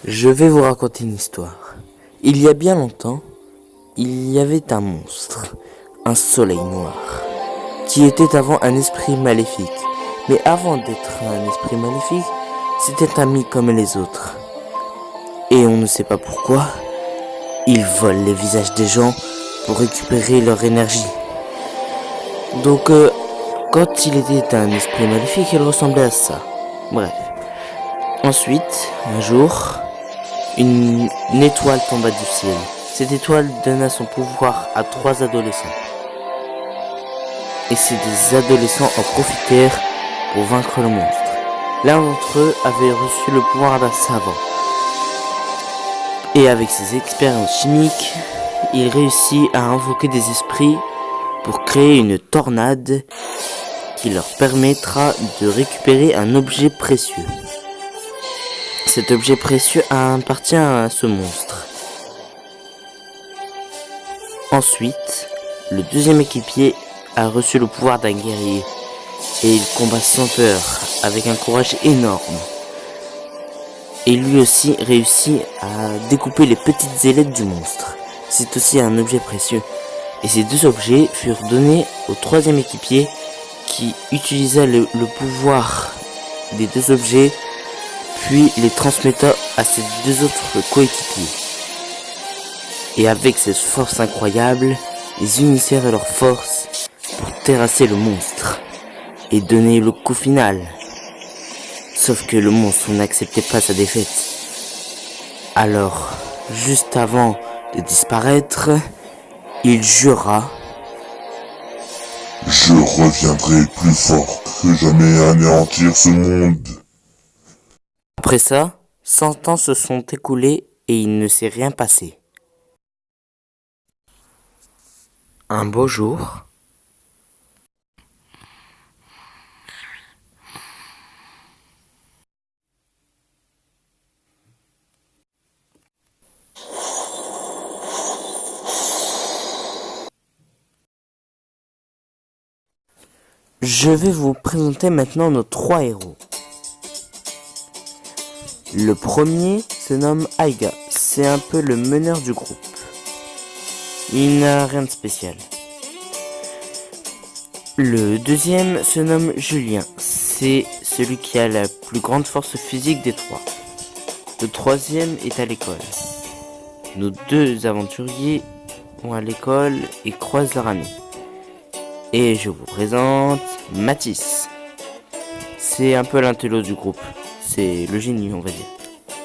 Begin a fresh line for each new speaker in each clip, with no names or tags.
Je vais vous raconter une histoire. Il y a bien longtemps, il y avait un monstre, un soleil noir, qui était avant un esprit maléfique. Mais avant d'être un esprit maléfique, c'était un ami comme les autres. Et on ne sait pas pourquoi, il vole les visages des gens pour récupérer leur énergie. Donc, quand il était un esprit maléfique, il ressemblait à ça. Bref. Ensuite, un jour, une étoile tomba du ciel. Cette étoile donna son pouvoir à 3 adolescents. Et ces adolescents en profitèrent pour vaincre le monstre. L'un d'entre eux avait reçu le pouvoir d'un savant. Et avec ses expériences chimiques, il réussit à invoquer des esprits pour créer une tornade qui leur permettra de récupérer un objet précieux. Cet objet précieux appartient à ce monstre. Ensuite, le deuxième équipier a reçu le pouvoir d'un guerrier et il combat sans peur, avec un courage énorme. Et lui aussi réussit à découper les petites ailettes du monstre. C'est aussi un objet précieux. Et ces deux objets furent donnés au troisième équipier qui utilisa le pouvoir des deux objets, puis les transmetta à ses deux autres coéquipiers. Et avec cette force incroyable, ils unissèrent leurs forces pour terrasser le monstre et donner le coup final. Sauf que le monstre n'acceptait pas sa défaite. Alors, juste avant de disparaître, il jura:
Je reviendrai plus fort que jamais à anéantir ce monde.
Après ça, 100 ans se sont écoulés et il ne s'est rien passé. Un beau jour, je vais vous présenter maintenant nos 3 héros. Le premier se nomme Aiga, c'est un peu le meneur du groupe. Il n'a rien de spécial. Le deuxième se nomme Julien, c'est celui qui a la plus grande force physique des 3. Le troisième est à l'école. Nos 2 aventuriers vont à l'école et croisent leur ami. Et je vous présente Mathis. C'est un peu l'intello du groupe. C'est le génie, on va dire.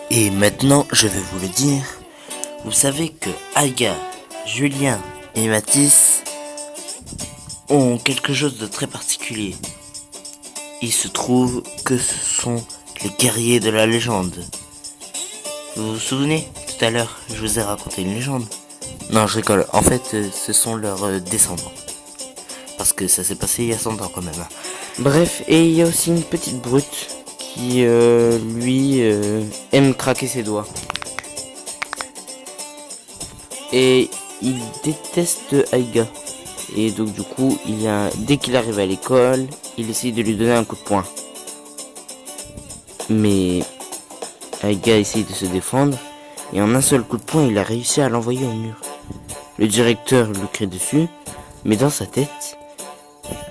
Et maintenant, je vais vous le dire. Vous savez que Aiga, Julien et Mathis ont quelque chose de très particulier. Il se trouve que ce sont les guerriers de la légende. Vous vous souvenez, tout à l'heure, je vous ai raconté une légende. Non, je rigole. En fait, ce sont leurs descendants. Parce que ça s'est passé il y a 100 ans quand même. Bref, et il y a aussi une petite brute qui, lui, aime craquer ses doigts. Et il déteste Aiga. Et donc du coup, dès qu'il arrive à l'école, il essaye de lui donner un coup de poing. Mais Aiga essaye de se défendre. Et en un seul coup de poing, il a réussi à l'envoyer au mur. Le directeur lui crie dessus. Mais dans sa tête,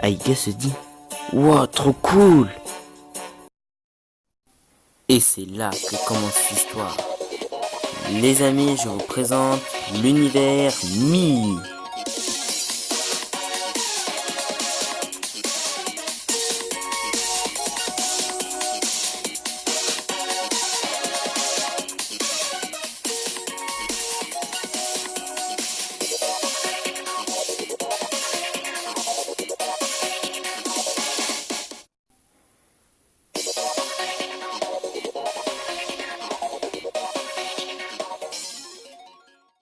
Aiga se dit: wow, trop cool! Et c'est là que commence l'histoire. Les amis, je vous présente l'univers Mi.